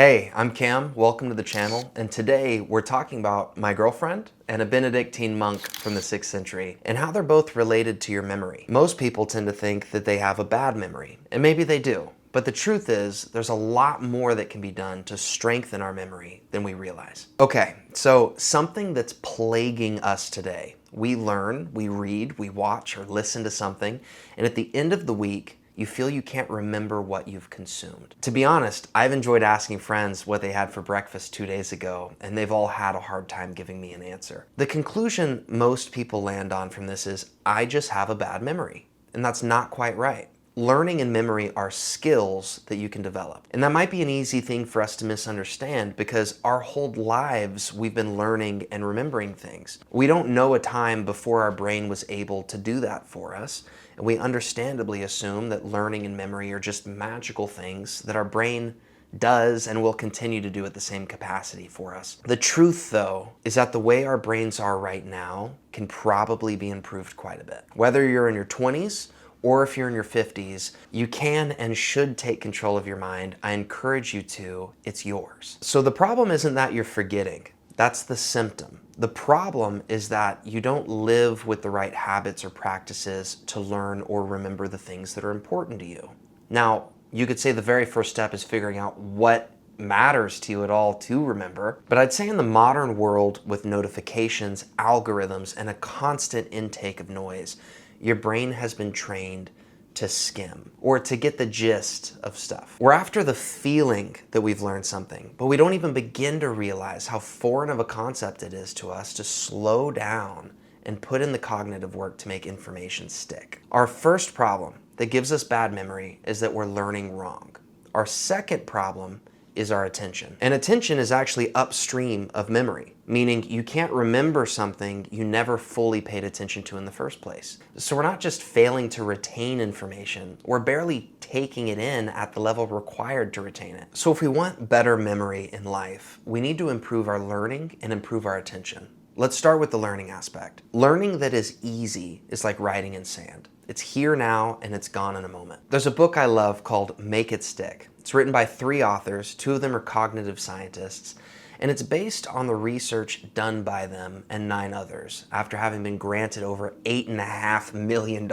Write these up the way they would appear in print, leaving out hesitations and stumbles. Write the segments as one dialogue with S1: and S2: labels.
S1: Hey, I'm Cam, welcome to the channel, and today we're talking about my girlfriend and a Benedictine monk from the 6th century, and how they're both related to your memory. Most people tend to think that they have a bad memory, and maybe they do, but the truth is there's a lot more that can be done to strengthen our memory than we realize. Okay, so something that's plaguing us today. We learn, we read, we watch or listen to something, and at the end of the week, you feel you can't remember what you've consumed. To be honest, I've enjoyed asking friends what they had for breakfast 2 days ago, and they've all had a hard time giving me an answer. The conclusion most people land on from this is, I just have a bad memory. And that's not quite right. Learning and memory are skills that you can develop. And that might be an easy thing for us to misunderstand because our whole lives we've been learning and remembering things. We don't know a time before our brain was able to do that for us. And we understandably assume that learning and memory are just magical things that our brain does and will continue to do at the same capacity for us. The truth, though, is that the way our brains are right now can probably be improved quite a bit. Whether you're in your 20s or if you're in your 50s, you can and should take control of your mind. I encourage you to. It's yours. So the problem isn't that you're forgetting. That's the symptom. The problem is that you don't live with the right habits or practices to learn or remember the things that are important to you. Now, you could say the very first step is figuring out what matters to you at all to remember. But I'd say in the modern world with notifications, algorithms, and a constant intake of noise, your brain has been trained to skim or to get the gist of stuff. We're after the feeling that we've learned something, but we don't even begin to realize how foreign of a concept it is to us to slow down and put in the cognitive work to make information stick. Our first problem that gives us bad memory is that we're learning wrong. Our second problem is our attention. And attention is actually upstream of memory, meaning you can't remember something you never fully paid attention to in the first place. So we're not just failing to retain information, we're barely taking it in at the level required to retain it. So if we want better memory in life, we need to improve our learning and improve our attention. Let's start with the learning aspect. Learning that is easy is like writing in sand. It's here now and it's gone in a moment. There's a book I love called Make It Stick. It's written by 3 authors, 2 of them are cognitive scientists, and it's based on the research done by them and 9 others after having been granted over $8.5 million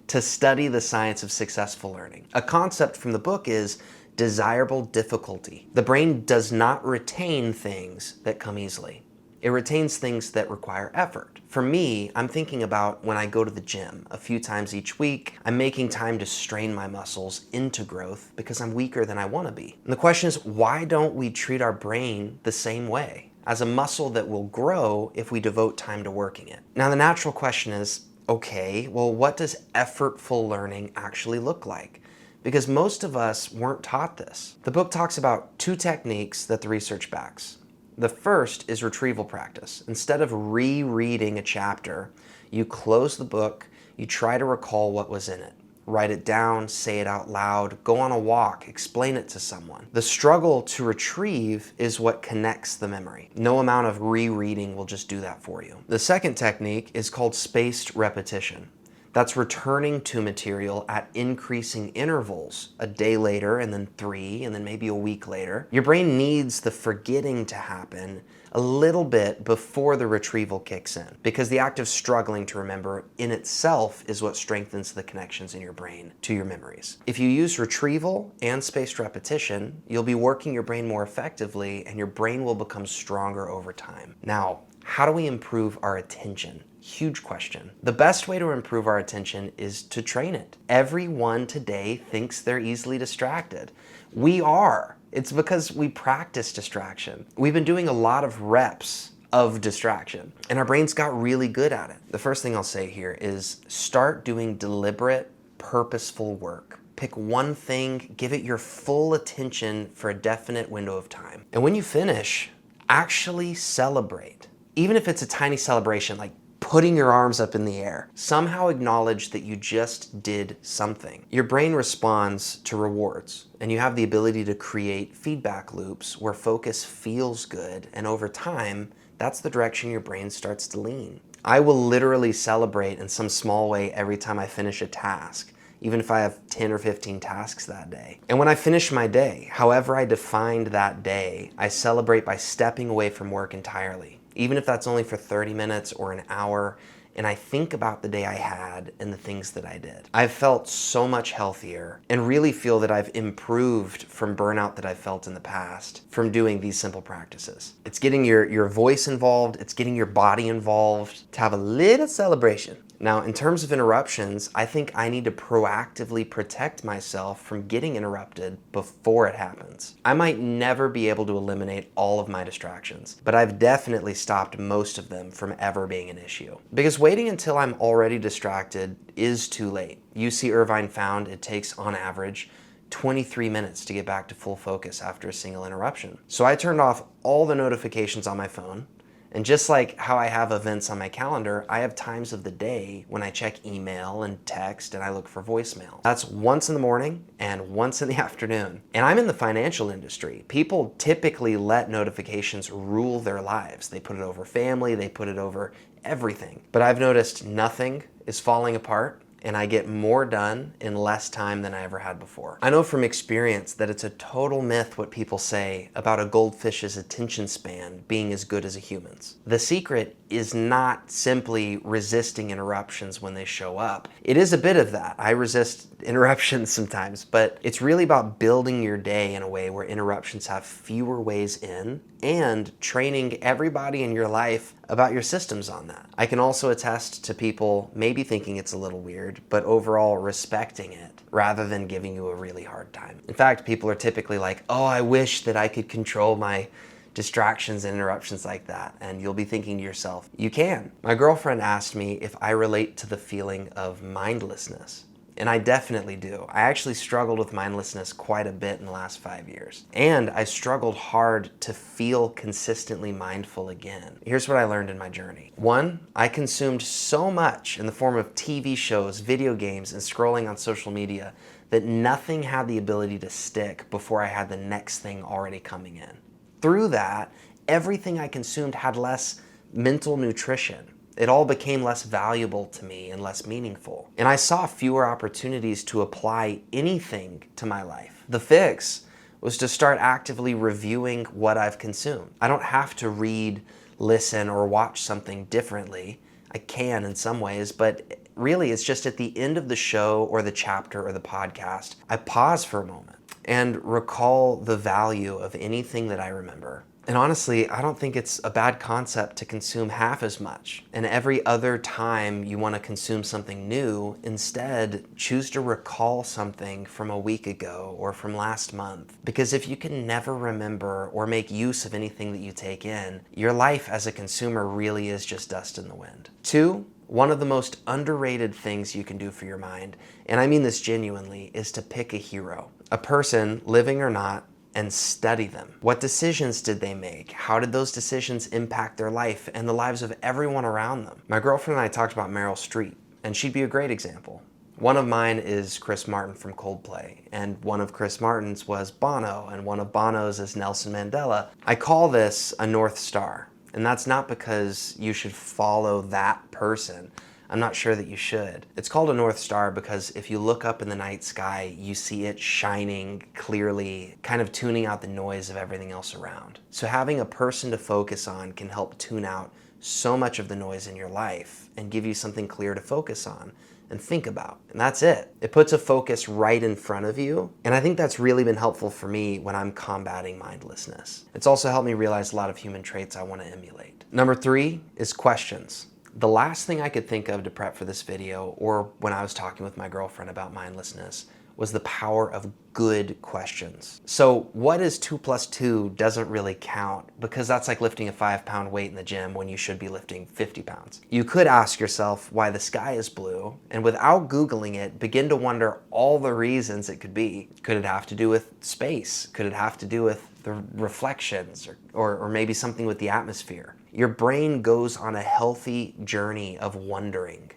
S1: to study the science of successful learning. A concept from the book is desirable difficulty. The brain does not retain things that come easily. It retains things that require effort. For me, I'm thinking about when I go to the gym a few times each week, I'm making time to strain my muscles into growth because I'm weaker than I want to be. And the question is, why don't we treat our brain the same way, as a muscle that will grow if we devote time to working it? Now, the natural question is, okay, well, what does effortful learning actually look like? Because most of us weren't taught this. The book talks about 2 techniques that the research backs. The first is retrieval practice. Instead of rereading a chapter, you close the book, you try to recall what was in it. Write it down, say it out loud, go on a walk, explain it to someone. The struggle to retrieve is what connects the memory. No amount of rereading will just do that for you. The second technique is called spaced repetition. That's returning to material at increasing intervals, a day later and then 3 and then maybe a week later. Your brain needs the forgetting to happen a little bit before the retrieval kicks in, because the act of struggling to remember in itself is what strengthens the connections in your brain to your memories. If you use retrieval and spaced repetition, you'll be working your brain more effectively and your brain will become stronger over time. Now, how do we improve our attention? Huge question. The best way to improve our attention is to train it. Everyone today thinks they're easily distracted. We are. It's because we practice distraction. We've been doing a lot of reps of distraction, and our brains got really good at it. The first thing I'll say here is start doing deliberate, purposeful work. Pick one thing, give it your full attention for a definite window of time. And when you finish, actually celebrate. Even if it's a tiny celebration, like putting your arms up in the air. Somehow acknowledge that you just did something. Your brain responds to rewards, and you have the ability to create feedback loops where focus feels good, and over time, that's the direction your brain starts to lean. I will literally celebrate in some small way every time I finish a task, even if I have 10 or 15 tasks that day. And when I finish my day, however I defined that day, I celebrate by stepping away from work entirely, even if that's only for 30 minutes or an hour, and I think about the day I had and the things that I did. I've felt so much healthier and really feel that I've improved from burnout that I felt in the past from doing these simple practices. It's getting your voice involved, it's getting your body involved to have a little celebration. Now, in terms of interruptions, I think I need to proactively protect myself from getting interrupted before it happens. I might never be able to eliminate all of my distractions, but I've definitely stopped most of them from ever being an issue. Because waiting until I'm already distracted is too late. UC Irvine found it takes, on average, 23 minutes to get back to full focus after a single interruption. So I turned off all the notifications on my phone. And just like how I have events on my calendar, I have times of the day when I check email and text and I look for voicemail. That's once in the morning and once in the afternoon. And I'm in the financial industry. People typically let notifications rule their lives. They put it over family, they put it over everything. But I've noticed nothing is falling apart, and I get more done in less time than I ever had before. I know from experience that it's a total myth what people say about a goldfish's attention span being as good as a human's. The secret is not simply resisting interruptions when they show up. It is a bit of that. I resist interruptions sometimes, but it's really about building your day in a way where interruptions have fewer ways in and training everybody in your life about your systems on that. I can also attest to people maybe thinking it's a little weird, but overall respecting it rather than giving you a really hard time. In fact, people are typically like, oh, I wish that I could control my distractions and interruptions like that. And you'll be thinking to yourself, you can. My girlfriend asked me if I relate to the feeling of mindlessness. And I definitely do. I actually struggled with mindlessness quite a bit in the last 5 years. And I struggled hard to feel consistently mindful again. Here's what I learned in my journey. 1, I consumed so much in the form of TV shows, video games, and scrolling on social media that nothing had the ability to stick before I had the next thing already coming in. Through that, everything I consumed had less mental nutrition. It all became less valuable to me and less meaningful. And I saw fewer opportunities to apply anything to my life. The fix was to start actively reviewing what I've consumed. I don't have to read, listen, or watch something differently. I can in some ways, but really it's just at the end of the show or the chapter or the podcast, I pause for a moment and recall the value of anything that I remember. And honestly, I don't think it's a bad concept to consume half as much. And every other time you want to consume something new, instead choose to recall something from a week ago or from last month. Because if you can never remember or make use of anything that you take in, your life as a consumer really is just dust in the wind. 2, one of the most underrated things you can do for your mind, and I mean this genuinely, is to pick a hero. A person, living or not, and study them. What decisions did they make? How did those decisions impact their life and the lives of everyone around them? My girlfriend and I talked about Meryl Streep, and she'd be a great example. One of mine is Chris Martin from Coldplay, and one of Chris Martin's was Bono, and one of Bono's is Nelson Mandela. I call this a North Star, and that's not because you should follow that person. I'm not sure that you should. It's called a North Star because if you look up in the night sky, you see it shining clearly, kind of tuning out the noise of everything else around. So having a person to focus on can help tune out so much of the noise in your life and give you something clear to focus on and think about. And that's it. It puts a focus right in front of you. And I think that's really been helpful for me when I'm combating mindlessness. It's also helped me realize a lot of human traits I want to emulate. Number 3 is questions. The last thing I could think of to prep for this video, or when I was talking with my girlfriend about mindlessness, was the power of good questions. So what is 2 + 2 doesn't really count, because that's like lifting a 5-pound weight in the gym when you should be lifting 50 pounds. You could ask yourself why the sky is blue, and without Googling it, begin to wonder all the reasons it could be. Could it have to do with space? Could it have to do with the reflections, or maybe something with the atmosphere? Your brain goes on a healthy journey of wondering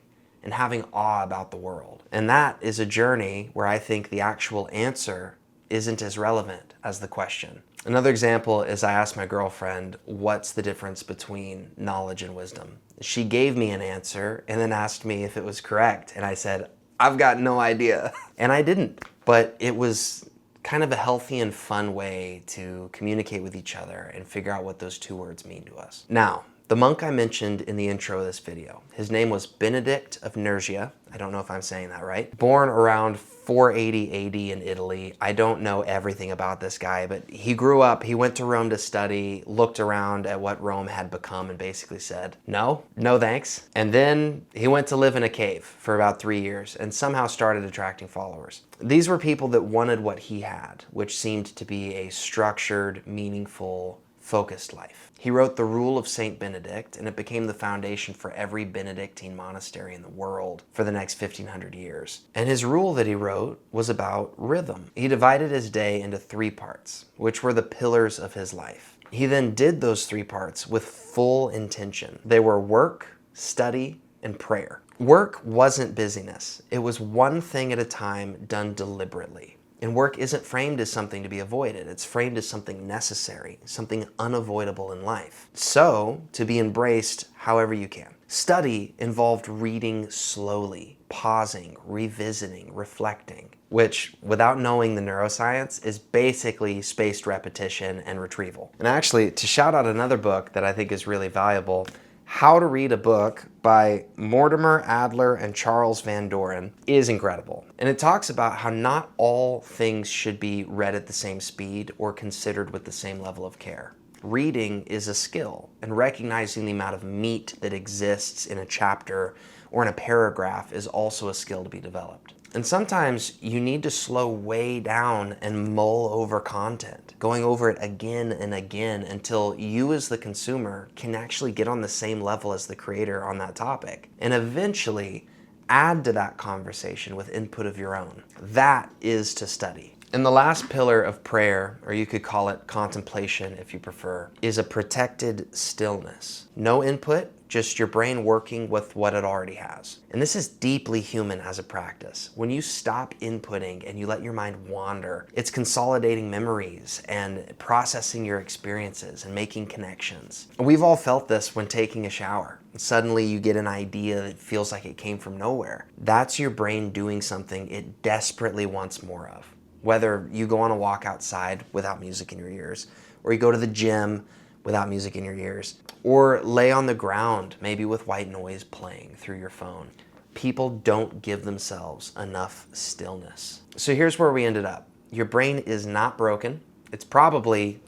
S1: and having awe about the world. And that is a journey where I think the actual answer isn't as relevant as the question. Another example is I asked my girlfriend, what's the difference between knowledge and wisdom? She gave me an answer and then asked me if it was correct. And I said, I've got no idea. And I didn't, but it was kind of a healthy and fun way to communicate with each other and figure out what those two words mean to us. Now, the monk I mentioned in the intro of this video, his name was Benedict of Nursia. I don't know if I'm saying that right. Born around 480 AD in Italy. I don't know everything about this guy, but he grew up, he went to Rome to study, looked around at what Rome had become and basically said, no thanks. And then he went to live in a cave for about 3 years and somehow started attracting followers. These were people that wanted what he had, which seemed to be a structured, meaningful, focused life. He wrote the Rule of Saint Benedict, and it became the foundation for every Benedictine monastery in the world for the next 1500 years. And his rule that he wrote was about rhythm. He divided his day into 3 parts, which were the pillars of his life. He then did those 3 parts with full intention. They were work, study, and prayer. Work wasn't busyness. It was one thing at a time done deliberately. And work isn't framed as something to be avoided. It's framed as something necessary, something unavoidable in life. So, to be embraced however you can. Study involved reading slowly, pausing, revisiting, reflecting, which, without knowing the neuroscience, is basically spaced repetition and retrieval. And actually, to shout out another book that I think is really valuable, How to Read a Book by Mortimer Adler and Charles Van Doren is incredible. And it talks about how not all things should be read at the same speed or considered with the same level of care. Reading is a skill, and recognizing the amount of meat that exists in a chapter or in a paragraph is also a skill to be developed. And sometimes you need to slow way down and mull over content, going over it again and again until you as the consumer can actually get on the same level as the creator on that topic. And eventually add to that conversation with input of your own. That is to study. And the last pillar of prayer, or you could call it contemplation if you prefer, is a protected stillness. No input, just your brain working with what it already has. And this is deeply human as a practice. When you stop inputting and you let your mind wander, it's consolidating memories and processing your experiences and making connections. We've all felt this when taking a shower. Suddenly you get an idea that feels like it came from nowhere. That's your brain doing something it desperately wants more of. Whether you go on a walk outside without music in your ears, or you go to the gym without music in your ears, or lay on the ground, maybe with white noise playing through your phone. People don't give themselves enough stillness. So here's where we ended up. Your brain is not broken. It's probably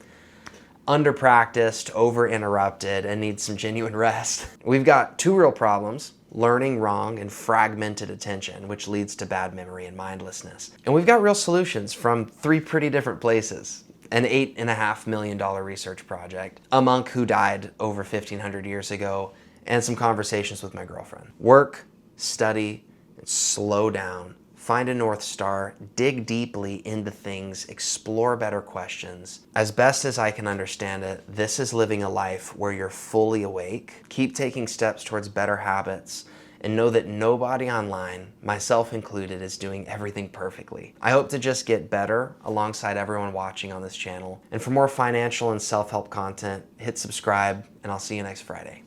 S1: under-practiced, over-interrupted, and needs some genuine rest. We've got 2 real problems: learning wrong and fragmented attention, which leads to bad memory and mindlessness. And we've got real solutions from 3 pretty different places. An $8.5 million research project, a monk who died over 1,500 years ago, and some conversations with my girlfriend. Work, study, and slow down. Find a North Star, dig deeply into things, explore better questions. As best as I can understand it, this is living a life where you're fully awake. Keep taking steps towards better habits, and know that nobody online, myself included, is doing everything perfectly. I hope to just get better alongside everyone watching on this channel. And for more financial and self-help content, hit subscribe, and I'll see you next Friday.